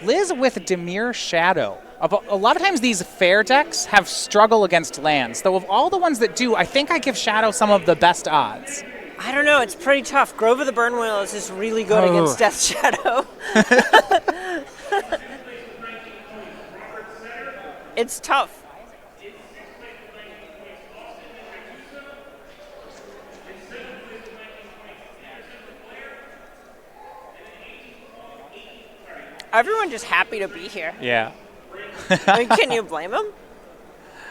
Liz with Dimir Shadow. A lot of times these fair decks have struggle against lands, though of all the ones that do, I think I give Shadow some of the best odds. I don't know, it's pretty tough. Grove of the Burnwheel is just really good against Death Shadow. It's tough. Everyone just happy to be here. Yeah. I mean, can you blame them?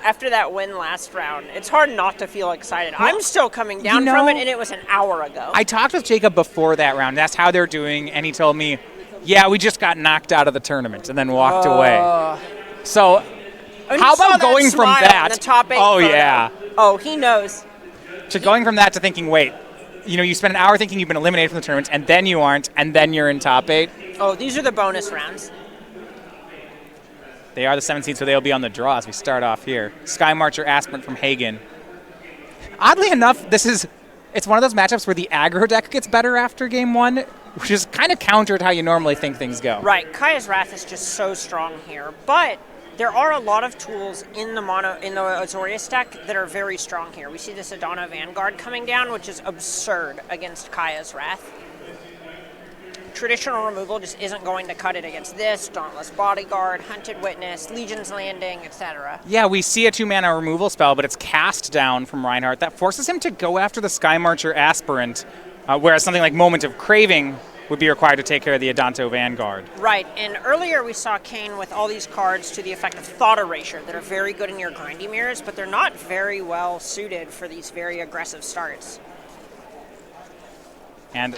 After that win last round, it's hard not to feel excited. I'm still coming down from it, and it was an hour ago. I talked with Jacob before that round. That's how they're doing, and he told me, yeah, we just got knocked out of the tournament and then walked away. So how about going from that? The top 8 oh, photo. Yeah. Oh, he knows. To going from that to thinking, wait, you spend an hour thinking you've been eliminated from the tournament, and then you aren't, and then you're in top 8. Oh, these are the bonus rounds. They are the 7th seed, so they'll be on the draw as we start off here. Sky Marcher Aspirant from Hagen. Oddly enough, it's one of those matchups where the aggro deck gets better after game 1, which is kind of counter to how you normally think things go. Right, Kaya's Wrath is just so strong here, but there are a lot of tools in the Azorius deck that are very strong here. We see this Adana Vanguard coming down, which is absurd against Kaya's Wrath. Traditional removal just isn't going to cut it against this, Dauntless Bodyguard, Hunted Witness, Legion's Landing, etc. Yeah, we see a 2-mana removal spell, but it's cast down from Rianhard. That forces him to go after the Sky Marcher Aspirant, whereas something like Moment of Craving would be required to take care of the Adanto Vanguard. Right, and earlier we saw Kane with all these cards to the effect of Thought Erasure that are very good in your grindy mirrors, but they're not very well suited for these very aggressive starts. And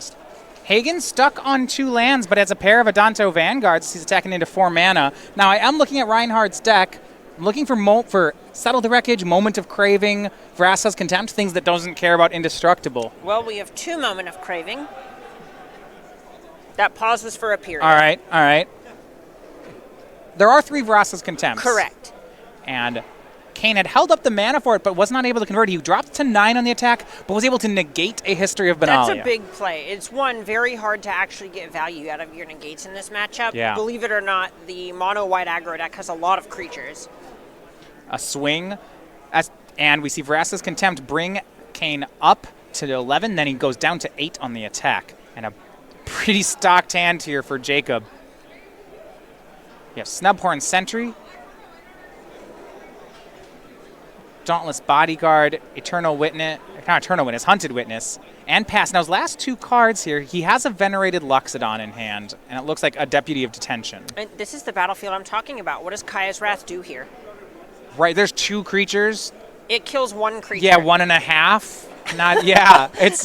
Hagen stuck on 2 lands, but has a pair of Adanto Vanguards. He's attacking into 4 mana. Now, I am looking at Rianhard's deck. I'm looking for Settle the Wreckage, Moment of Craving, Vrasa's Contempt, things that doesn't care about Indestructible. Well, we have 2 Moment of Craving. That pause was for a period. All right. There are 3 Vrasa's Contempts. Correct. And Kane had held up the mana for it, but was not able to convert. He dropped to 9 on the attack, but was able to negate a History of Benalia. That's a big play. It's very hard to actually get value out of your negates in this matchup. Yeah. Believe it or not, the mono-white aggro deck has a lot of creatures. A swing, and we see Vrasa's Contempt bring Kane up to 11, then he goes down to 8 on the attack. And a pretty stocked hand here for Jacob. You have Snubhorn Sentry, Dauntless Bodyguard, Hunted Witness, and Pass. Now, his last 2 cards here, he has a Venerated Luxodon in hand, and it looks like a Deputy of Detention. And this is the battlefield I'm talking about. What does Kaya's Wrath do here? Right, there's 2 creatures. It kills 1 creature. Yeah, 1.5.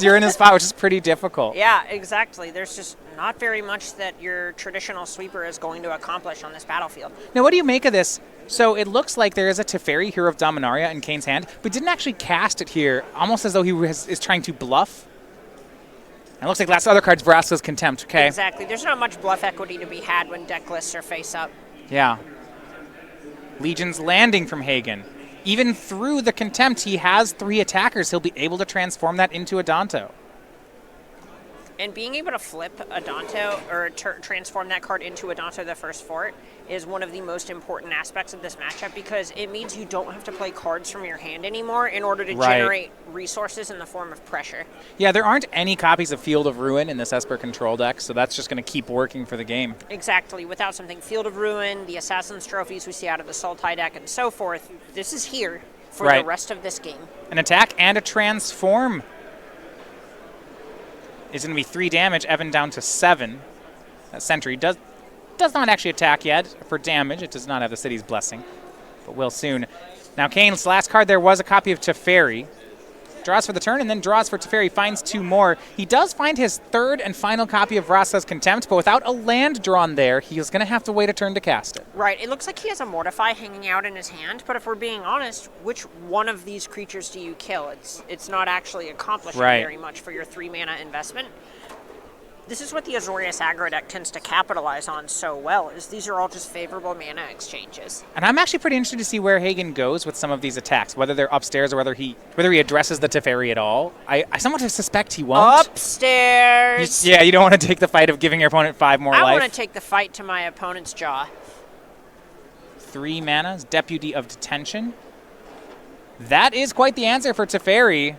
You're in a spot which is pretty difficult. Yeah, exactly. There's just not very much that your traditional sweeper is going to accomplish on this battlefield. Now, what do you make of this? So it looks like there is a Teferi, Hero of Dominaria, in Kane's hand, but didn't actually cast it here, almost as though he is trying to bluff. And it looks like last other card's Vrasa's Contempt, okay? Exactly. There's not much bluff equity to be had when deck lists are face up. Yeah. Legion's Landing from Hagen. Even through the Contempt, he has 3 attackers. He'll be able to transform that into a Danto. And being able to flip a Danto, or transform that card into a Danto the first fort, is one of the most important aspects of this matchup, because it means you don't have to play cards from your hand anymore in order to generate resources in the form of pressure. Yeah, there aren't any copies of Field of Ruin in this Esper control deck, so that's just going to keep working for the game. Exactly. Without something Field of Ruin, the Assassin's Trophies we see out of the Sultai deck, and so forth, this is here for the rest of this game. An attack and a transform is going to be 3 damage. Evan down to 7. That Sentry does not actually attack yet for damage. It does not have the City's Blessing, but will soon. Now, Kane's last card there was a copy of Teferi. Draws for the turn and then draws for Teferi, finds 2 more. He does find his 3rd and final copy of Vrasa's Contempt, but without a land drawn there, he's going to have to wait a turn to cast it. Right. It looks like he has a Mortify hanging out in his hand, but if we're being honest, which one of these creatures do you kill? It's not actually accomplishing very much for your 3 mana investment. This is what the Azorius aggro deck tends to capitalize on so well, is these are all just favorable mana exchanges. And I'm actually pretty interested to see where Hagen goes with some of these attacks, whether they're upstairs or whether he addresses the Teferi at all. I somewhat suspect he won't. Upstairs! Yeah, you don't want to take the fight of giving your opponent 5 more life. I want to take the fight to my opponent's jaw. 3 manas, Deputy of Detention. That is quite the answer for Teferi.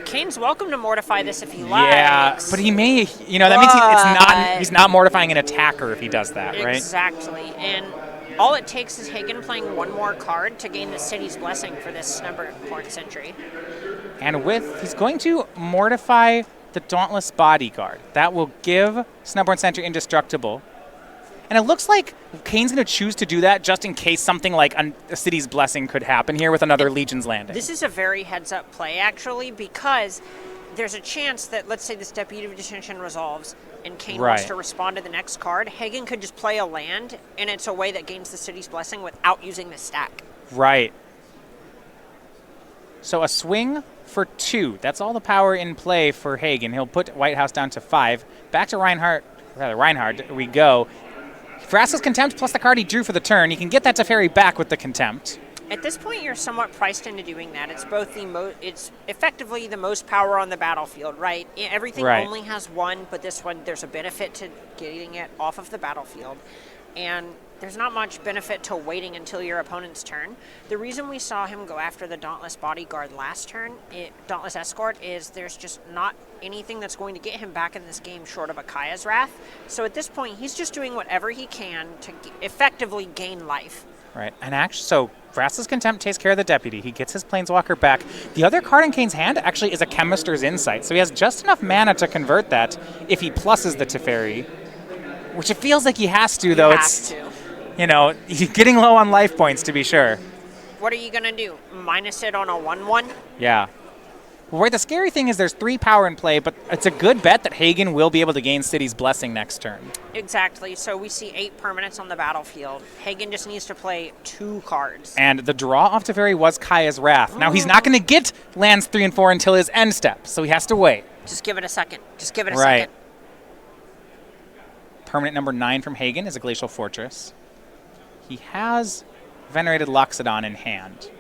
Kane's welcome to mortify this if he likes. Yeah, but he may, that means he's not mortifying an attacker if he does that, right? Exactly. And all it takes is Hagen playing one more card to gain the city's blessing for this Snubborn Sentry. And he's going to mortify the Dauntless Bodyguard. That will give Snubborn Sentry indestructible. And it looks like Kane's going to choose to do that just in case something like a City's Blessing could happen here with another Legion's Landing. This is a very heads-up play, actually, because there's a chance that, let's say this Deputy of Detention resolves and Kane wants to respond to the next card. Hagen could just play a land, and it's a way that gains the City's Blessing without using the stack. Right. So a swing for 2. That's all the power in play for Hagen. He'll put Whitehouse down to 5. Back to Rianhard we go. Vraska's Contempt plus the card he drew for the turn. He can get that Teferi back with the Contempt. At this point, you're somewhat priced into doing that. It's both it's effectively the most power on the battlefield, right? Everything only has 1, but this one, there's a benefit to getting it off of the battlefield. And there's not much benefit to waiting until your opponent's turn. The reason we saw him go after the Dauntless Bodyguard last turn, Dauntless Escort, is there's just not anything that's going to get him back in this game short of a Kaya's Wrath. So at this point, he's just doing whatever he can to effectively gain life. Right, and actually, so Vraska's Contempt takes care of the Deputy. He gets his Planeswalker back. The other card in Kane's hand actually is a Chemister's Insight, so he has just enough mana to convert that if he pluses the Teferi, which it feels like he has to, though. He's getting low on life points, to be sure. What are you going to do? Minus it on a 1/1? Yeah. Well, the scary thing is there's 3 power in play, but it's a good bet that Hagen will be able to gain City's Blessing next turn. Exactly. So we see 8 permanents on the battlefield. Hagen just needs to play 2 cards. And the draw off Teferi was Kaya's Wrath. Now, he's not going to get lands 3 and 4 until his end step, so he has to wait. Just give it a second. Just give it a second. Permanent number 9 from Hagen is a Glacial Fortress. He has Venerated Loxodon in hand.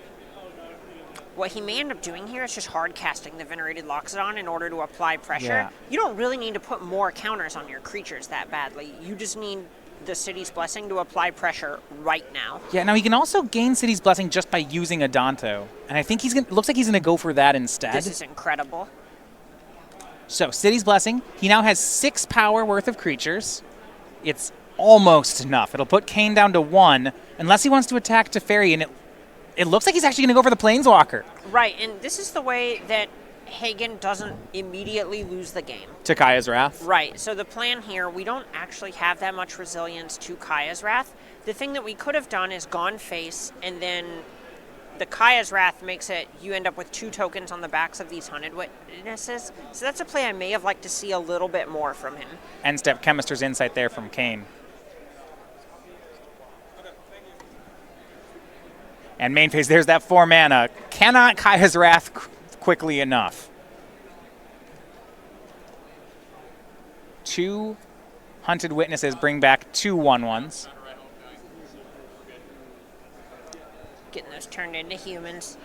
What he may end up doing here is just hard casting the Venerated Loxodon in order to apply pressure. Yeah. You don't really need to put more counters on your creatures that badly. You just need the City's Blessing to apply pressure right now. Yeah, now he can also gain City's Blessing just by using Adanto. And I think looks like he's going to go for that instead. This is incredible. So, City's Blessing, he now has 6 power worth of creatures. It's almost enough. It'll put Kane down to 1, unless he wants to attack Teferi, and it looks like he's actually going to go for the Planeswalker. Right, and this is the way that Hagen doesn't immediately lose the game. To Kaya's Wrath? Right, so the plan here, we don't actually have that much resilience to Kaya's Wrath. The thing that we could have done is gone face, and then the Kaya's Wrath makes it, you end up with 2 tokens on the backs of these Hunted Witnesses. So that's a play I may have liked to see a little bit more from him. End step Chemister's Insight there from Kane. And main phase, there's that 4 mana. Cannot Kaya's Wrath quickly enough. 2 Hunted Witnesses bring back 2 1/1s. Getting those turned into humans.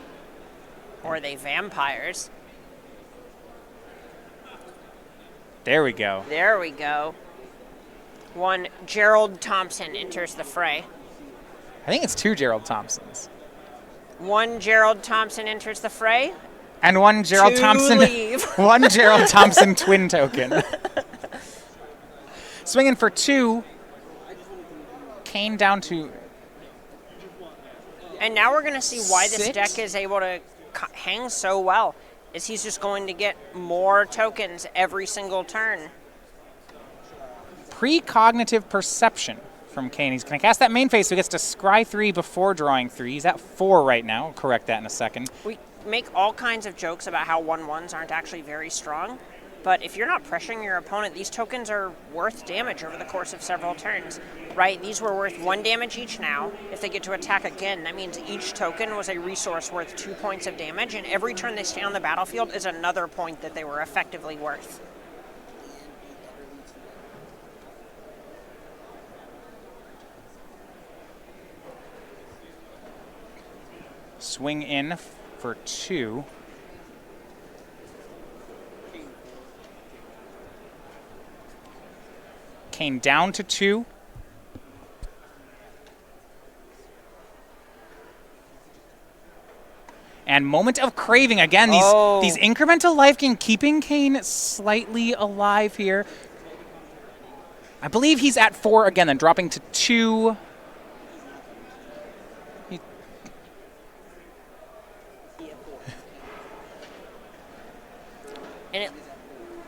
Or are they vampires? There we go. There we go. 1 Gerald Thompson enters the fray. I think it's 2 Gerald Thompsons. 1 Gerald Thompson enters the fray. And 1 Gerald Thompson. Leave. 1 Gerald Thompson twin token. Swinging for 2. Kane down to. And now we're going to see why this 6? deck is able to hang so well. Is he's just going to get more tokens every single turn. Precognitive Perception from Kane. He's going to cast that main phase, so he gets to scry 3 before drawing 3. He's at 4 right now. I'll correct that in a second. We make all kinds of jokes about how 1/1s aren't actually very strong. But if you're not pressuring your opponent, these tokens are worth damage over the course of several turns, right? These were worth 1 damage each now. If they get to attack again, that means each token was a resource worth 2 points of damage, and every turn they stay on the battlefield is another point that they were effectively worth. Swing in for 2. Kane down to 2. And moment of craving. Again, these incremental life gain keeping Kane slightly alive here. I believe he's at 4 again, then dropping to 2. And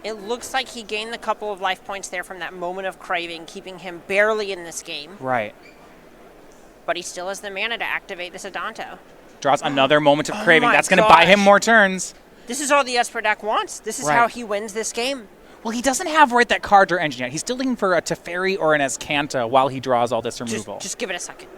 it looks like he gained a couple of life points there from that moment of craving, keeping him barely in this game. Right. But he still has the mana to activate this Adanto. Draws another moment of craving. That's going to gosh. buy him more turns. This is all the Esper deck wants. This is how he wins this game. Well, he doesn't have that card or engine yet. He's still looking for a Teferi or an Azcanta while he draws all this removal. Just give it a second.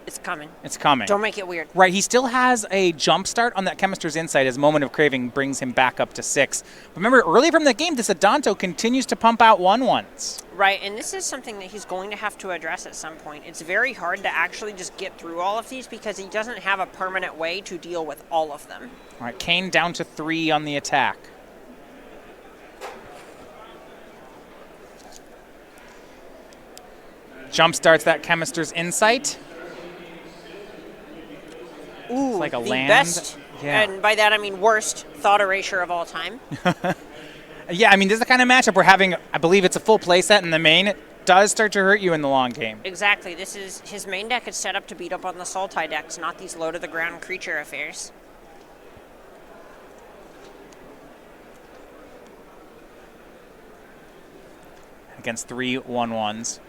It's coming. It's coming. Don't make it weird. Right, he still has a jump start on that Chemist's Insight as Moment of Craving brings him back up to 6. But remember, early from the game, this Adanto continues to pump out 1/1s. Right, and this is something that he's going to have to address at some point. It's very hard to actually just get through all of these because he doesn't have a permanent way to deal with all of them. All right, Kane down to 3 on the attack. Jump starts that Chemist's Insight. Ooh, it's like a the land. Best, yeah. And by that I mean worst, thought erasure of all time. Yeah, I mean, this is the kind of matchup we're having. I believe it's a full playset in the main. It does start to hurt you in the long game. Exactly. This is his main deck is set up to beat up on the Sultai decks, not these low-to-the-ground creature affairs. Against 3 1/1s.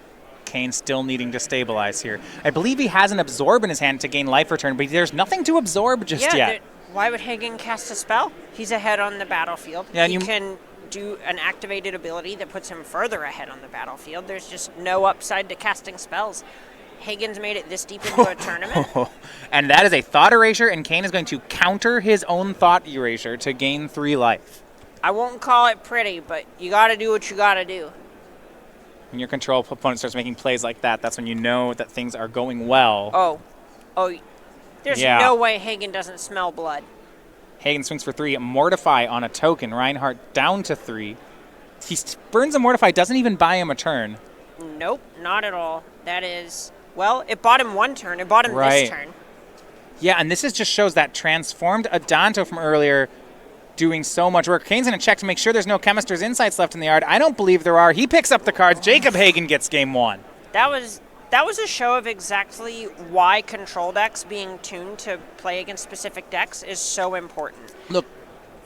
Kane still needing to stabilize here. I believe he has an Absorb in his hand to gain life return, but there's nothing to absorb just yet. Why would Hagen cast a spell? He's ahead on the battlefield. Yeah, he can do an activated ability that puts him further ahead on the battlefield. There's just no upside to casting spells. Hagen's made it this deep into a tournament. And that is a Thought Erasure, and Kane is going to counter his own Thought Erasure to gain 3 life. I won't call it pretty, but you got to do what you got to do. When your control opponent starts making plays like that, that's when you know that things are going well. Oh, there's no way Hagen doesn't smell blood. Hagen swings for 3. Mortify on a token. Rianhard down to 3. He burns a Mortify, doesn't even buy him a turn. Nope, not at all. That is, well, it bought him 1 turn. It bought him this turn. Yeah, and this just shows that transformed Adanto from earlier doing so much work. Kane's going to check to make sure there's no Chemist's Insights left in the yard. I don't believe there are. He picks up the cards. Jacob Hagen gets game 1. That was a show of exactly why control decks being tuned to play against specific decks is so important. Look,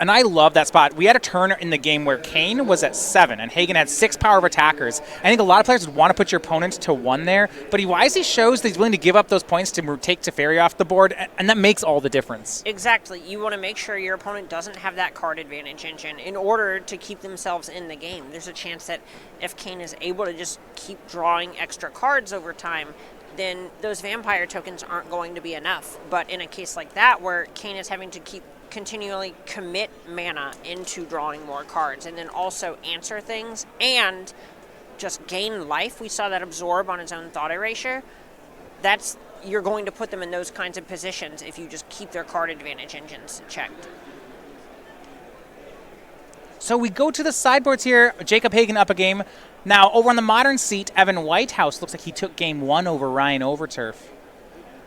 and I love that spot. We had a turn in the game where Kane was at 7 and Hagen had 6 power of attackers. I think a lot of players would want to put your opponent to 1 there, but he wisely shows that he's willing to give up those points to take Teferi off the board, and that makes all the difference. Exactly. You want to make sure your opponent doesn't have that card advantage engine in order to keep themselves in the game. There's a chance that if Kane is able to just keep drawing extra cards over time, then those vampire tokens aren't going to be enough. But in a case like that where Kane is having to continually commit mana into drawing more cards and then also answer things and just gain life. We saw that absorb on his own Thought Erasure. You're going to put them in those kinds of positions if you just keep their card advantage engines checked. So we go to the sideboards here. Jacob Hagen up a game. Now, over on the modern seat, Evan Whitehouse looks like he took game 1 over Ryan Overturf.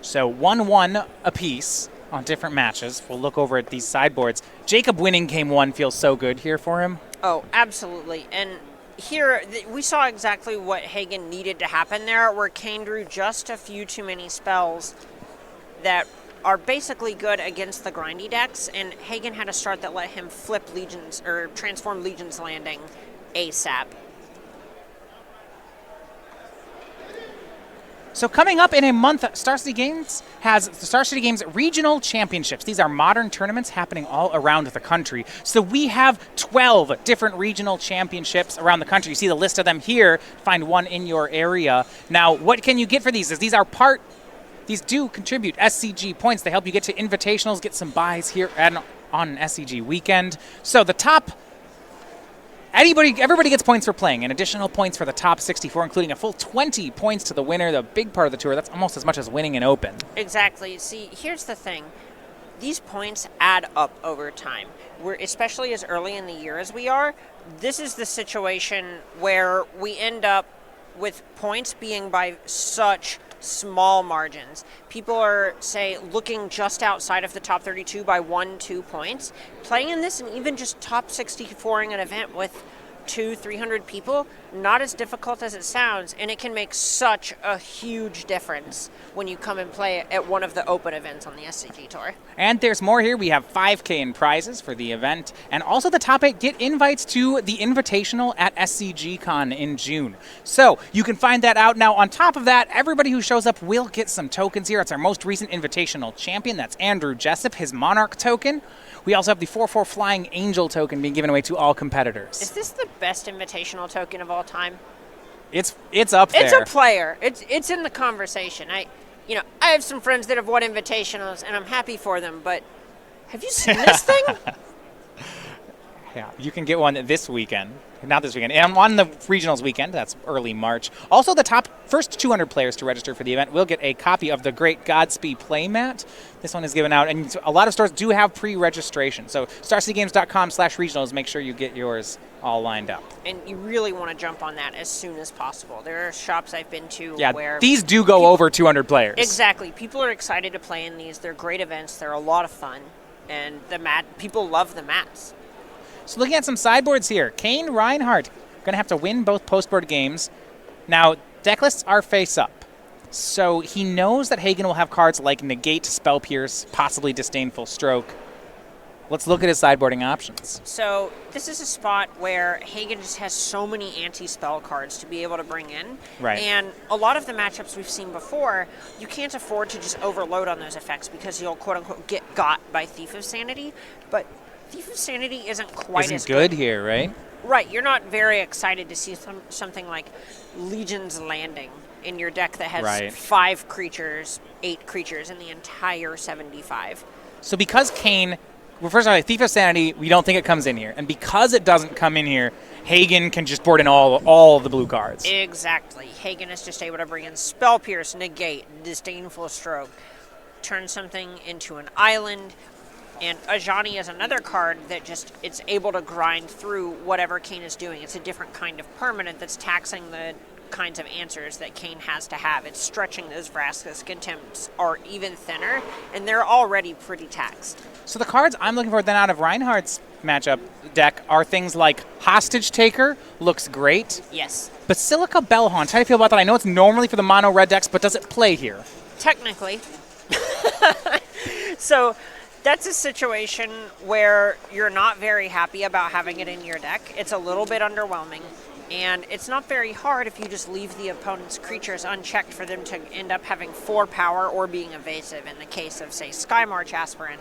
So 1-1 apiece on different matches. We'll look over at these sideboards. Jacob winning game 1 feels so good here for him. Oh, absolutely. And here, we saw exactly what Hagen needed to happen there, where Kane drew just a few too many spells that are basically good against the grindy decks, and Hagen had a start that let him flip Legions, or transform Legion's Landing ASAP. So coming up in a month, Star City Games has the Star City Games Regional Championships. These are modern tournaments happening all around the country. So we have 12 different regional championships around the country. You see the list of them here. Find one in your area. Now, what can you get for these? These do contribute SCG points. They help you get to invitationals, get some buys here on an SCG weekend. So the top... Everybody gets points for playing, and additional points for the top 64, including a full 20 points to the winner, the big part of the tour. That's almost as much as winning an Open. Exactly. See, here's the thing. These points add up over time. Especially as early in the year as we are, this is the situation where we end up with points being by such small margins. People are, say, looking just outside of the top 32 by 1-2 points. Playing in this and even just top 64ing an event with 200-300 people, not as difficult as it sounds, and it can make such a huge difference when you come and play at one of the open events on the SCG Tour. And there's more here. We have 5K in prizes for the event, and also the top 8 get invites to the Invitational at SCGCon in June. So you can find that out. Now, on top of that, everybody who shows up will get some tokens here. It's our most recent Invitational champion. That's Andrew Jessup, his Monarch token. We also have the 4/4 Flying Angel token being given away to all competitors. Is this the best Invitational token of all time? It's up there. It's a player. It's in the conversation. I have some friends that have won Invitationals, and I'm happy for them, but have you seen this thing? Yeah, you can get one this weekend. Not this weekend. And on the regionals weekend, that's early March. Also, the first 200 players to register for the event will get a copy of the Great Godspeed playmat. This one is given out, and a lot of stores do have pre-registration. So starcitygames.com/regionals, make sure you get yours all lined up. And you really want to jump on that as soon as possible. There are shops I've been to where... these do go over 200 players. Exactly. People are excited to play in these. They're great events. They're a lot of fun. And people love the mats. So looking at some sideboards here, Kane Rianhard going to have to win both postboard games. Now, deck lists are face-up. So he knows that Hagen will have cards like Negate, Spell Pierce, possibly Disdainful Stroke. Let's look at his sideboarding options. So this is a spot where Hagen just has so many anti-spell cards to be able to bring in. Right. And a lot of the matchups we've seen before, you can't afford to just overload on those effects because you'll quote-unquote get got by Thief of Sanity. But Thief of Sanity isn't quite as good here, right? Right. You're not very excited to see something like Legion's Landing in your deck that has 5 creatures, 8 creatures in the entire 75. So because Kane... Well, first of all, Thief of Sanity, we don't think it comes in here. And because it doesn't come in here, Hagen can just board in all the blue cards. Exactly. Hagen is just able to bring in Spell Pierce, Negate, Disdainful Stroke, turn something into an island. And Ajani is another card that just, it's able to grind through whatever Kane is doing. It's a different kind of permanent that's taxing the kinds of answers that Kane has to have. It's stretching those Vraska's Contempts are even thinner, and they're already pretty taxed. So the cards I'm looking for then out of Reinhardt's matchup deck are things like Hostage Taker, looks great. Yes. Basilica Bellhaunt, how do you feel about that? I know it's normally for the mono red decks, but does it play here? Technically. So that's a situation where you're not very happy about having it in your deck. It's a little bit underwhelming. And it's not very hard if you just leave the opponent's creatures unchecked for them to end up having 4 power or being evasive in the case of, say, Skymarch Aspirant.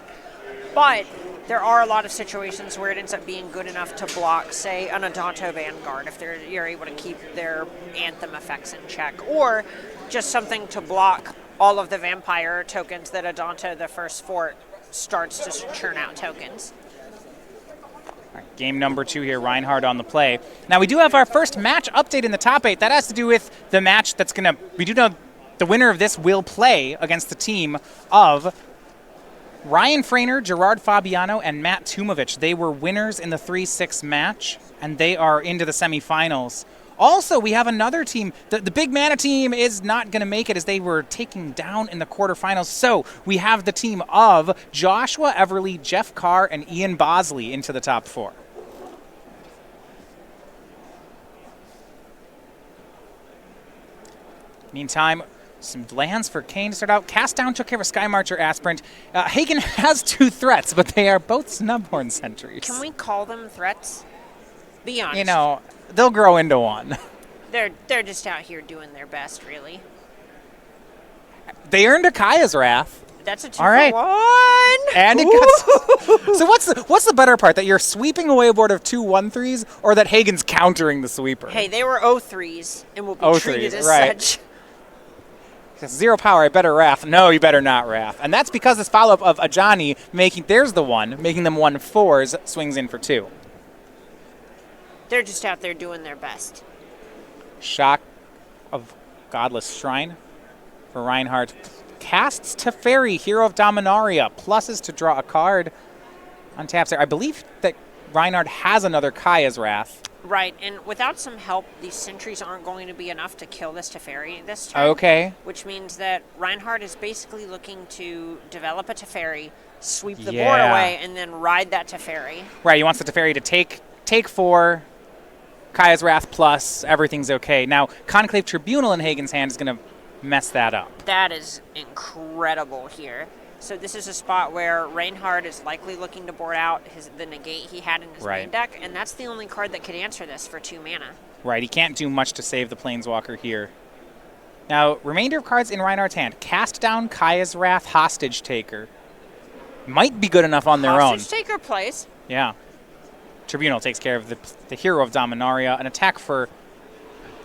But there are a lot of situations where it ends up being good enough to block, say, an Adanto Vanguard if you're able to keep their Anthem effects in check. Or just something to block all of the Vampire tokens that Adanto, the first fort, starts to churn out tokens. All right, game number 2 here, Reinhard on the play. Now, we do have our first match update in the top 8. That has to do with the match that's going to... We do know the winner of this will play against the team of Ryan Frainer, Gerard Fabiano, and Matt Tumovich. They were winners in the 3-6 match, and they are into the semifinals. Also, we have another team. The Big Mana team is not going to make it as they were taken down in the quarterfinals. So we have the team of Joshua Everly, Jeff Carr, and Ian Bosley into the top 4. Meantime, some lands for Kane to start out. Cast Down took care of Skymarcher Aspirant. Hagen has 2 threats, but they are both Snubhorn Sentries. Can we call them threats? Be honest. You know, they'll grow into one. They're just out here doing their best, really. They earned a Kaya's Wrath. That's a 2 All right. for 1. And it got. So what's the better part? That you're sweeping away a board of 2 1-3s, or that Hagen's countering the sweeper? Hey, they were 0-3s and will be 0-3s, treated as right. such. 0 power, I better Wrath. No, you better not Wrath. And that's because this follow-up of Ajani making, there's the one, making them 1-4s, swings in for 2. They're just out there doing their best. Shock of Godless Shrine for Rianhard. Casts Teferi, Hero of Dominaria. Pluses to draw a card. Untaps there. I believe that Rianhard has another Kaya's Wrath. Right, and without some help, these sentries aren't going to be enough to kill this Teferi this turn. Okay. Which means that Rianhard is basically looking to develop a Teferi, sweep the board Yeah. away, and then ride that Teferi. Right, he wants the Teferi to take 4, Kaya's Wrath plus, everything's okay. Now, Conclave Tribunal in Hagen's hand is going to mess that up. That is incredible here. So this is a spot where Rianhard is likely looking to board out the negate he had in his main deck, and that's the only card that could answer this for 2 mana. Right, he can't do much to save the Planeswalker here. Now, remainder of cards in Rianhard's hand. Cast down Kaya's Wrath, Hostage Taker. Might be good enough on their own. Hostage Taker plays. Yeah. Tribunal takes care of the Hero of Dominaria. An attack for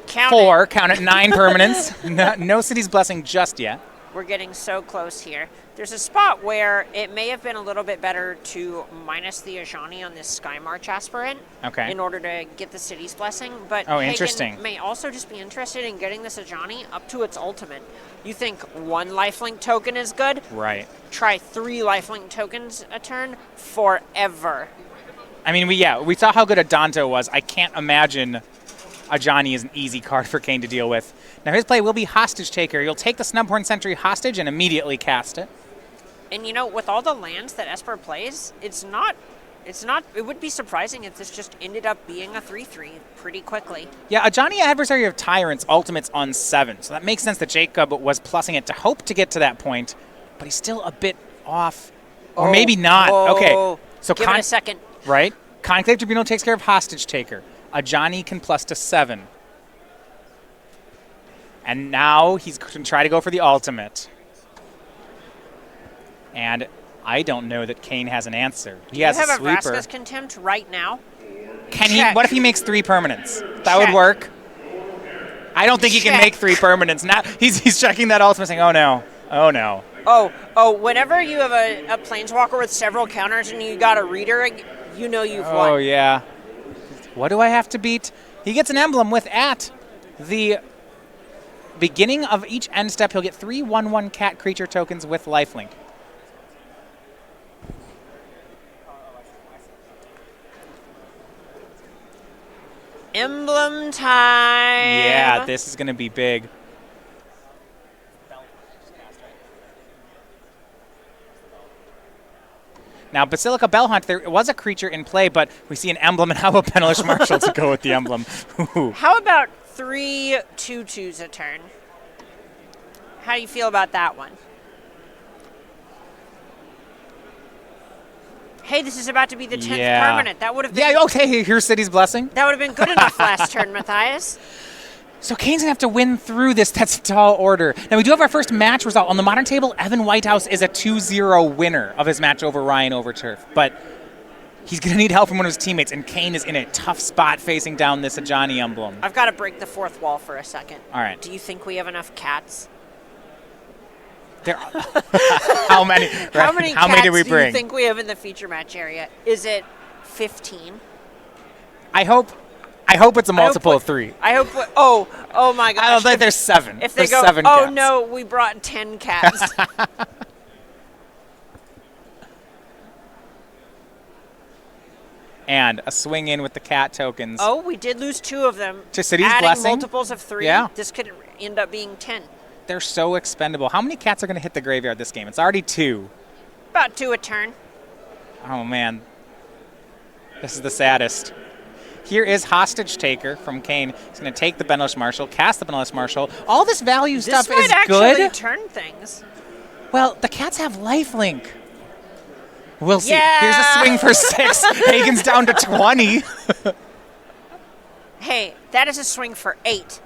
Count 4, it. count it, 9 permanents. No City's Blessing just yet. We're getting so close here. There's a spot where it may have been a little bit better to minus the Ajani on this Sky March Aspirant in order to get the City's Blessing, but interesting. Hagen may also just be interested in getting this Ajani up to its ultimate. You think 1 lifelink token is good? Right. Try 3 lifelink tokens a turn forever. I mean, we saw how good Adanto was. I can't imagine Ajani is an easy card for Kane to deal with. Now his play will be Hostage Taker. You'll take the Snubhorn Sentry hostage and immediately cast it. And you know, with all the lands that Esper plays, it would be surprising if this just ended up being a 3/3 pretty quickly. Yeah, Ajani, Adversary of Tyrants, ultimates on 7. So that makes sense that Jacob was plussing it to hope to get to that point, but he's still a bit off. Or maybe not. Okay. So give it a second. Right? Conclave Tribunal takes care of Hostage Taker. Ajani can plus to 7. And now he's going to try to go for the ultimate. And I don't know that Kane has an answer. He has a sweeper. You have a Vraska's Contempt right now? Can he? What if he makes 3 permanents? That would work. I don't think he can make 3 permanents. Now he's checking that ultimate saying, oh no, oh no. Oh, whenever you have a Planeswalker with several counters and you got a reader, you know you've won. Oh yeah. What do I have to beat? He gets an emblem with at the beginning of each end step, he'll get 3 1/1 cat creature tokens with lifelink. Emblem time. Yeah, this is going to be big. Now, Basilica Bellhunt, there was a creature in play, but we see an emblem, and how about Penniless Marshal to go with the emblem? How about 3 2/2s a turn? How do you feel about that one? Hey, this is about to be the 10th permanent. That would have been... Yeah, okay, here's City's Blessing. That would have been good enough last turn, Matthias. So Kane's going to have to win through this. That's a tall order. Now, we do have our first match result. On the modern table, Evan Whitehouse is a 2-0 winner of his match over Ryan Overturf. But he's going to need help from one of his teammates, and Kane is in a tough spot facing down this Ajani emblem. I've got to break the fourth wall for a second. All right. Do you think we have enough cats? How many? How many cats did we bring? do you think we have in the feature match area? Is it 15? I hope it's a multiple of 3. I hope. Oh my gosh! I don't think there's 7. If they there's go, 7 oh cats. no, we brought 10 cats. And a swing in with the cat tokens. Oh, we did lose 2 of them. To City's Adding Blessing? multiples of 3. Yeah. This could end up being 10. They're so expendable. How many cats are going to hit the graveyard this game? It's already 2. About 2 a turn. Oh, man. This is the saddest. Here is Hostage Taker from Kane. He's going to take the Penniless Marshal, cast the Penniless Marshal. All this value stuff is This might good. actually turn things. Well, the cats have lifelink. We'll see. Yeah. Here's a swing for 6. Hagen's down to 20. Hey, that is a swing for 8.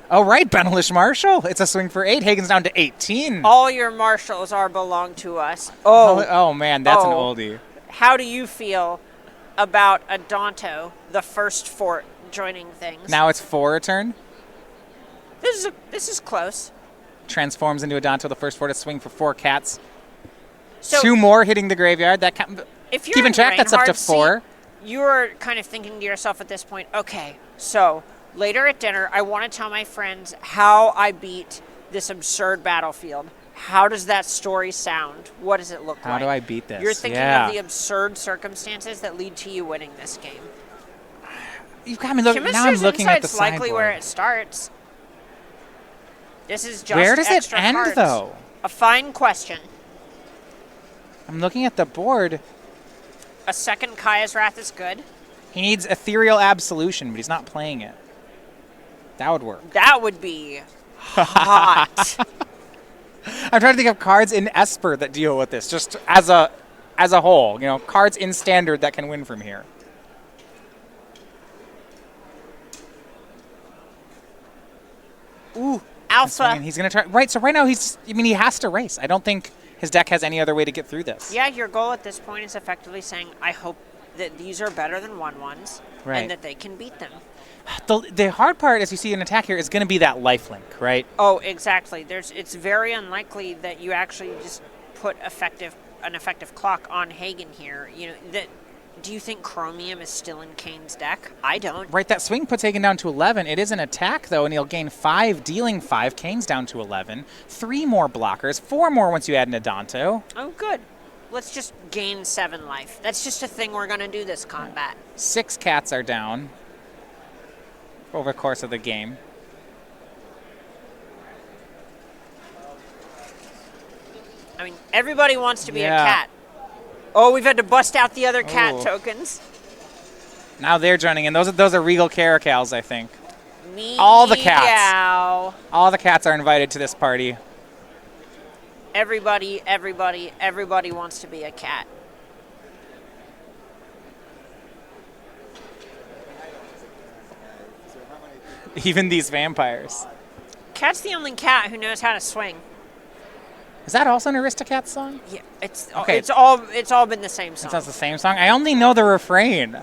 Oh, right, Benelish Marshall. It's a swing for 8. Hagen's down to 18. All your marshals are belong to us. Oh man, that's an Oh. oldie. How do you feel about Adonto, the first fort, joining things? Now it's 4 a turn. This is close. Transforms into Adonto, the first fort, a swing for 4 cats. So 2 more hitting the graveyard. That if you're keeping in track, that's up to Rianhard's 4. seat, you're kind of thinking to yourself at this point, okay, so later at dinner, I want to tell my friends how I beat this absurd battlefield. How does that story sound? What does it look like? How do I beat this? You're thinking Yeah. of the absurd circumstances that lead to you winning this game. You've got me looking. Now I'm Chemistry's looking at the Insight's likely where sideboard. it starts. This is just Where does it extra end, cards. though? A fine question. I'm looking at the board. A second Kaya's Wrath is good. He needs Ethereal Absolution, but he's not playing it. That would work. That would be hot. I'm trying to think of cards in Esper that deal with this, just as a whole. You know, cards in Standard that can win from here. Ooh, Alpha. And he's going to try. Right, so right now he has to race. I don't think his deck has any other way to get through this. Yeah, your goal at this point is effectively saying, I hope that these are better than 1/1s Right. and that they can beat them. The hard part, as you see an attack here, is going to be that lifelink, right? Oh, exactly. It's very unlikely that you actually just put an effective clock on Hagen here. You know, do you think Chromium is still in Kane's deck? I don't. Right, that swing puts Hagen down to 11. It is an attack, though, and he'll gain 5, dealing 5. Kane's down to 11. 3 more blockers, 4 more once you add an Adonto. Oh, good. Let's just gain 7 life. That's just a thing we're going to do this combat. 6 cats are down over the course of the game. I mean, everybody wants to be a Yeah. cat. Oh, we've had to bust out the other cat Ooh. tokens. Now they're joining in. Those are Regal Caracals, I think. All the cats. Meow. All the cats are invited to this party. Everybody wants to be a cat. Even these vampires. Cat's the only cat who knows how to swing. Is that also an Aristocats song? Yeah, it's Okay. it's all been the same song. It sounds the same song. I only know the refrain.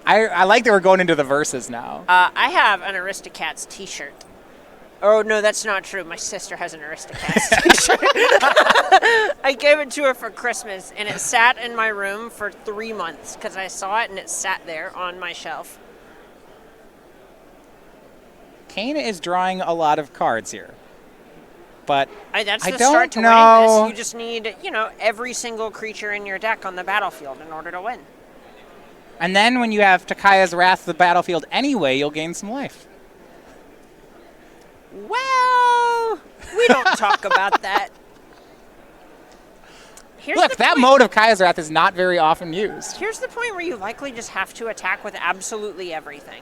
I like that we're going into the verses now. I have an Aristocats T-shirt. Oh no, that's not true. My sister has an Aristocats T-shirt. I gave it to her for Christmas, and it sat in my room for 3 months because I saw it and it sat there on my shelf. Kane is drawing a lot of cards here. But That's I the don't start to know. winning this. You just need, every single creature in your deck on the battlefield in order to win. And then when you have Takaya's Wrath the battlefield anyway, you'll gain some life. Well, we don't talk about that. Here's Look, the that point. mode of Kaya's Wrath is not very often used. Here's the point where you likely just have to attack with absolutely everything.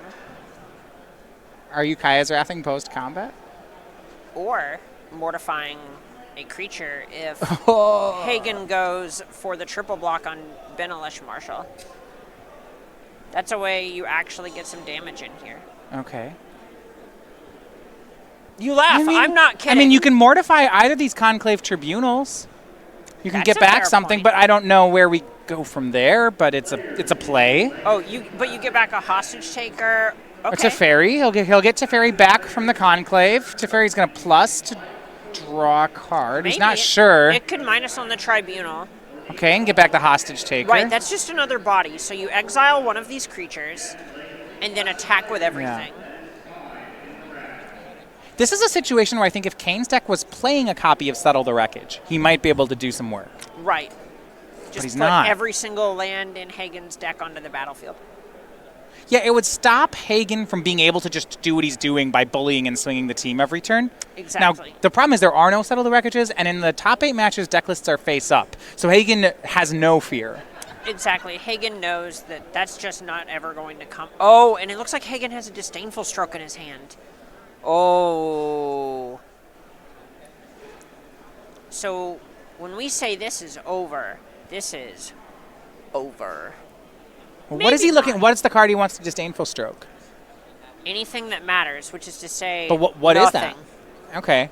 Are you Kaya's Wrathing post-combat? Or mortifying a creature if Oh. Hagen goes for the triple block on Benelish Marshall. That's a way you actually get some damage in here. Okay. You laugh. I'm not kidding. I mean, you can mortify either of these Conclave Tribunals. You can That's get a back fair something, point. but I don't know where we go from there, but it's a play. Oh, but you get back a hostage taker. Okay. Teferi, he'll get Teferi back from the Conclave. Teferi's going to plus to draw a card. He's not Maybe. sure. It could minus on the tribunal. Okay, and get back the hostage taker. Right, that's just another body. So you exile one of these creatures and then attack with everything. This is a situation where I think if Kane's deck was playing a copy of Settle the Wreckage, he might be able to do some work. Right. Just he's put not. every single land in Hagen's deck onto the battlefield. Yeah, it would stop Hagen from being able to just do what he's doing by bullying and swinging the team every turn. Exactly. Now, the problem is there are no Settle the Wreckages, and in the top 8 matches, deck lists are face up. So Hagen has no fear. Exactly. Hagen knows that that's just not ever going to come. Oh, and it looks like Hagen has a Disdainful Stroke in his hand. Oh. So when we say this is over, this is over. What is he Maybe looking? not. What is the card he wants to Disdainful Stroke? anything that matters, which is to say But what is nothing. that? Okay.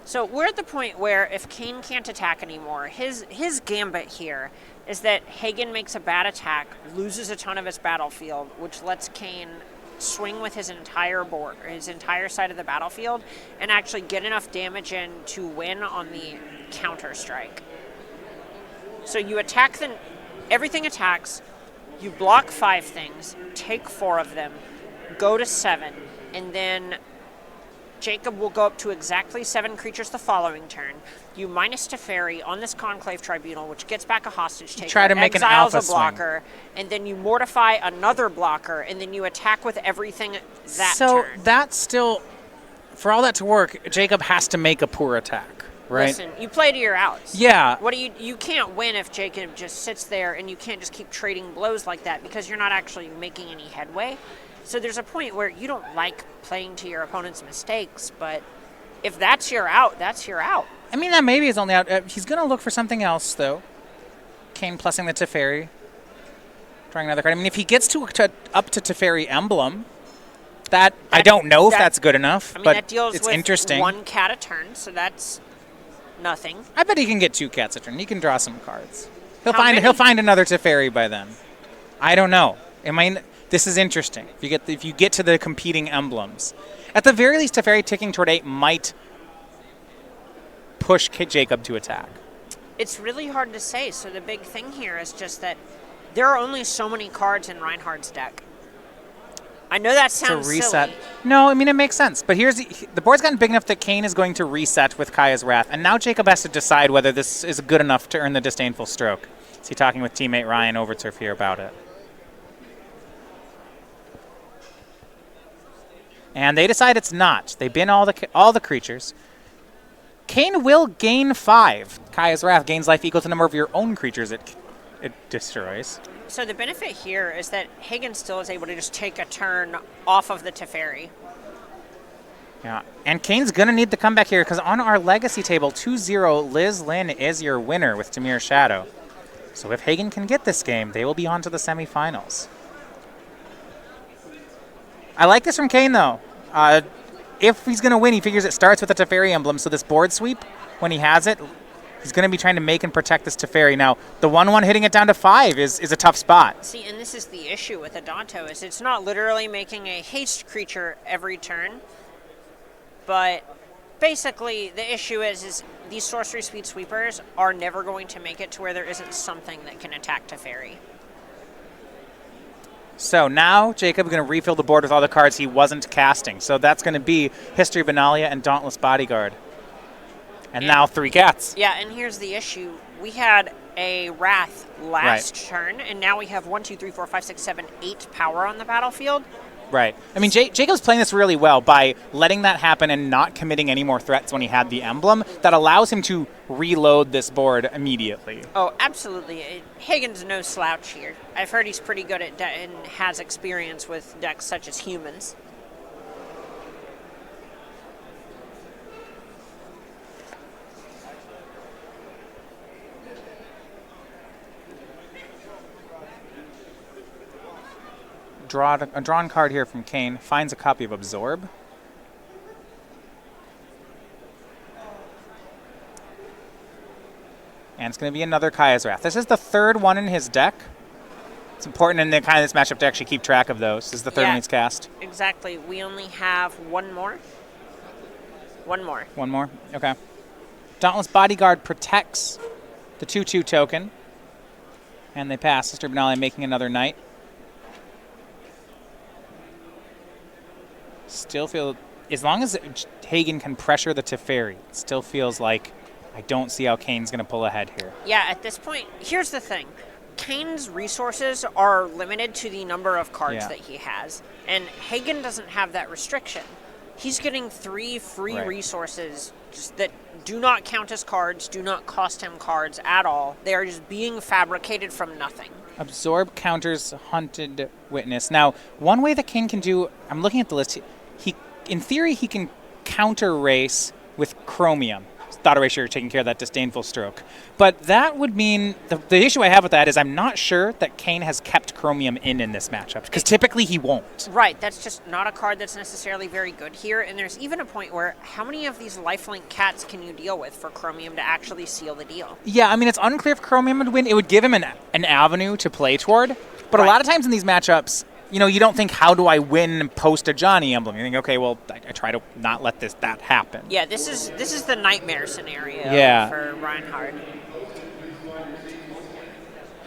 So we're at the point where if Kane can't attack anymore, his gambit here is that Hagen makes a bad attack, loses a ton of his battlefield, which lets Kane swing with his entire board, or his entire side of the battlefield, and actually get enough damage in to win on the counter strike. So you attack everything attacks, you block 5 things, take 4 of them, go to 7, and then Jacob will go up to exactly 7 creatures the following turn. You minus Teferi on this Conclave Tribunal, which gets back a hostage taker, try to make an exiles alpha a blocker, and then you mortify another blocker, and then you attack with everything that So turn. that's still, for all that to work, Jacob has to make a poor attack, right? Listen, you play to your outs. Yeah. What do you can't win if Jacob just sits there, and you can't just keep trading blows like that because you're not actually making any headway. So there's a point where you don't like playing to your opponent's mistakes, but if that's your out, that's your out. I mean, that maybe is only out. He's going to look for something else, though. Kane plussing the Teferi. Drawing another card. I mean, if he gets up to Teferi Emblem, I don't know if that's good enough, I mean, but that deals it's with interesting. 1 cat a turn, so that's nothing. I bet he can get 2 cats a turn. He can draw some cards. How many? He'll find another Teferi by then. I don't know. This is interesting. If you get to the competing emblems, at the very least, Teferi ticking toward 8 might push Jacob to attack. It's really hard to say. So the big thing here is just that there are only so many cards in Rianhard's deck. I know that sounds to reset. silly. No, I mean, it makes sense. But here's the board's gotten big enough that Kane is going to reset with Kaya's Wrath, and now Jacob has to decide whether this is good enough to earn the disdainful stroke. Is he talking with teammate Ryan Overturf here about it? And they decide it's not. They bin all the creatures. Kane will gain 5. Kaya's Wrath gains life equal to the number of your own creatures it destroys. So the benefit here is that Hagen still is able to just take a turn off of the Teferi. Yeah, and Kane's going to need the comeback here because on our legacy table, 2-0, Lynn is your winner with Dimir Shadow. So if Hagen can get this game, they will be on to the semifinals. I like this from Kane, though. If he's going to win, he figures it starts with a Teferi emblem, so this board sweep, when he has it, he's going to be trying to make and protect this Teferi. Now, the 1-1 hitting it down to 5 is a tough spot. See, and this is the issue with Adanto, is it's not literally making a haste creature every turn, but basically the issue is these sorcery speed sweepers are never going to make it to where there isn't something that can attack Teferi. So now Jacob's going to refill the board with all the cards he wasn't casting. So that's going to be History of Benalia and Dauntless Bodyguard. And now 3 cats. Yeah, and here's the issue. We had a Wrath last turn, and now we have 1, 2, 3, 4, 5, 6, 7, 8 power on the battlefield. Right. I mean, Jacob's playing this really well by letting that happen and not committing any more threats when he had the emblem. That allows him to reload this board immediately. Oh, absolutely. Hagen's no slouch here. I've heard he's pretty good at and has experience with decks such as humans. A drawn card here from Kane. Finds a copy of Absorb. And it's going to be another Kaya's Wrath. This is the 3rd one in his deck. It's important in the kind of this matchup to actually keep track of those. This is the 3rd one he's cast. Exactly. We only have 1 more. 1 more. 1 more? Okay. Dauntless Bodyguard protects the 2/2 token. And they pass. Sister Benalia making another knight. Still feel, as long as Hagen can pressure the Teferi, it still feels like I don't see how Kane's going to pull ahead here. Yeah, at this point, here's the thing. Kane's resources are limited to the number of cards that he has, and Hagen doesn't have that restriction. He's getting 3 free resources just that do not count as cards, do not cost him cards at all. They are just being fabricated from nothing. Absorb counters Hunted Witness. Now, one way that Kane can do, I'm looking at the list, in theory, he can counter race with Chromium. thought erasure taking care of that disdainful stroke. But that would mean, the issue I have with that is I'm not sure that Kane has kept Chromium in this matchup, because typically he won't. Right, that's just not a card that's necessarily very good here, and there's even a point where how many of these lifelink cats can you deal with for Chromium to actually seal the deal? Yeah, I mean, it's unclear if Chromium would win. It would give him an avenue to play toward, but a lot of times in these matchups, you don't think, how do I win post Ajani emblem? You think, okay, well, I try to not let that happen. Yeah, this is the nightmare scenario for Rianhard.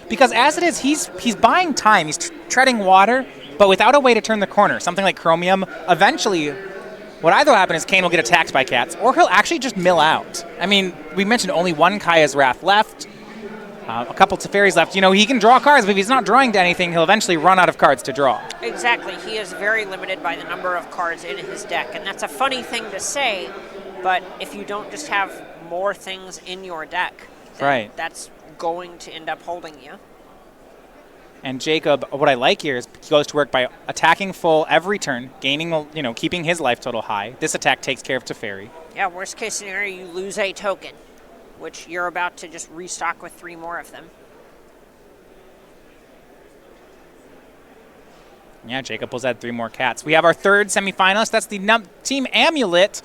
Because as it is, he's buying time. He's treading water, but without a way to turn the corner. Something like Chromium, eventually, what either will happen is Kane will get attacked by cats, or he'll actually just mill out. I mean, we mentioned only one Kaya's Wrath left. A couple Teferis left. He can draw cards, but if he's not drawing to anything, he'll eventually run out of cards to draw. Exactly. He is very limited by the number of cards in his deck, and that's a funny thing to say, but if you don't just have more things in your deck, then that's going to end up holding you. And Jacob, what I like here is he goes to work by attacking full every turn, gaining, keeping his life total high. This attack takes care of Teferi. Yeah, worst case scenario, you lose a token, which you're about to just restock with 3 more of them. Yeah, Jacob will add 3 more cats. We have our third semifinalist. That's the Team Amulet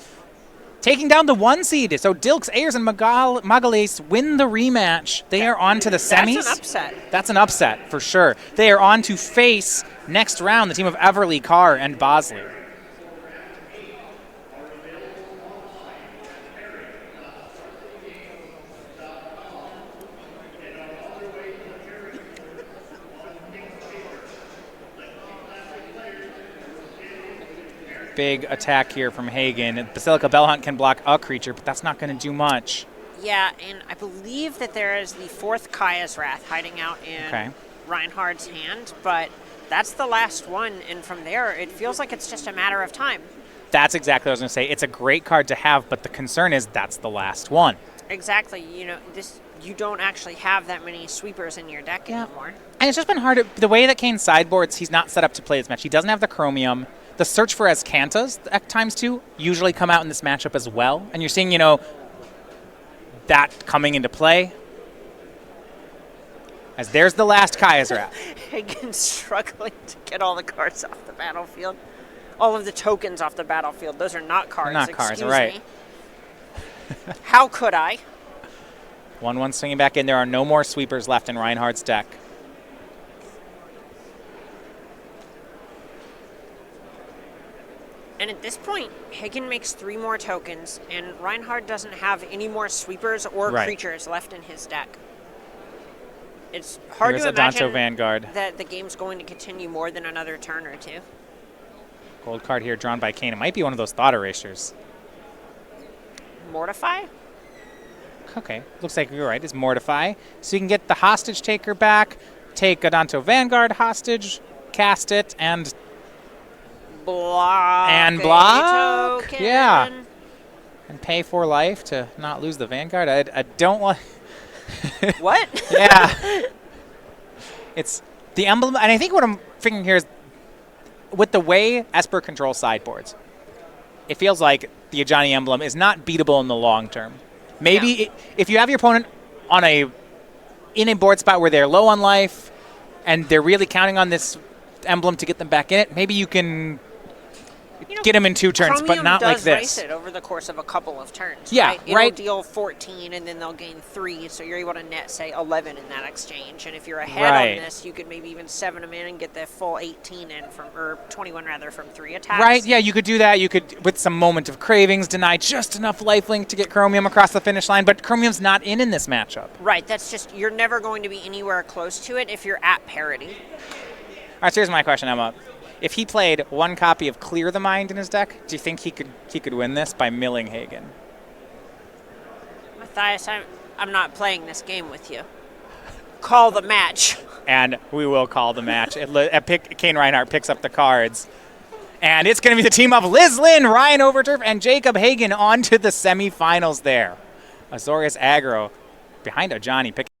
taking down the 1 seed. So Dilks, Ayers, and Magalhaes win the rematch. They are on to the semis. That's an upset. That's an upset, for sure. They are on to face, next round, the team of Everly, Carr, and Bosley. Big attack here from Hagen. Basilica Bellhunt can block a creature, but that's not going to do much. Yeah, and I believe that there is the 4th Kaya's Wrath hiding out in Rianhard's hand, but that's the last one, and from there, it feels like it's just a matter of time. That's exactly what I was going to say. It's a great card to have, but the concern is that's the last one. Exactly. You don't actually have that many sweepers in your deck anymore. And it's just been hard. The way that Kane sideboards, he's not set up to play this match. He doesn't have the Chromium. The search for Azcantas at times too usually come out in this matchup as well. And you're seeing, that coming into play. As there's the last Kaya's Wrath. Hagen struggling to get all the cards off the battlefield. All of the tokens off the battlefield. Those are not cards. They're not cards, excuse right. me. How could I? 1-1 swinging back in. There are no more sweepers left in Rianhard's deck. And at this point, Hagen makes 3 more tokens, and Rianhard doesn't have any more sweepers or creatures left in his deck. It's hard to imagine Vanguard. that the game's going to continue more than another turn or 2. Gold card here drawn by Kane. It might be one of those thought erasers. Mortify? Okay, looks like you're right. It's Mortify. So you can get the hostage taker back, take Adanto Vanguard hostage, cast it, and block. Yeah. And pay 4 life to not lose the Vanguard. I don't want. What? Yeah. It's the emblem, and I think what I'm thinking here is with the way Esper controls sideboards, it feels like the Ajani emblem is not beatable in the long term. Maybe if you have your opponent in a board spot where they're low on life and they're really counting on this emblem to get them back in it, maybe you can get them in 2 turns, but not like this. Chromium does race it over the course of a couple of turns. Yeah, right. It'll deal 14, and then they'll gain 3, so you're able to net, say, 11 in that exchange. And if you're ahead on this, you could maybe even 7 them in and get the full 18 in or 21 rather, from 3 attacks. Right. Yeah, you could do that. You could, with some moment of cravings, deny just enough lifelink to get Chromium across the finish line. But Chromium's not in this matchup. Right. That's just, you're never going to be anywhere close to it if you're at parity. All right. So here's my question, Emma. If he played 1 copy of Clear the Mind in his deck, do you think he could win this by milling Hagen? Matthias, I'm not playing this game with you. Call the match. And we will call the match. Kane Rianhard picks up the cards. And it's going to be the team of Liz Lynn, Ryan Overturf, and Jacob Hagen on to the semifinals there. Azorius Aggro behind Ajani picking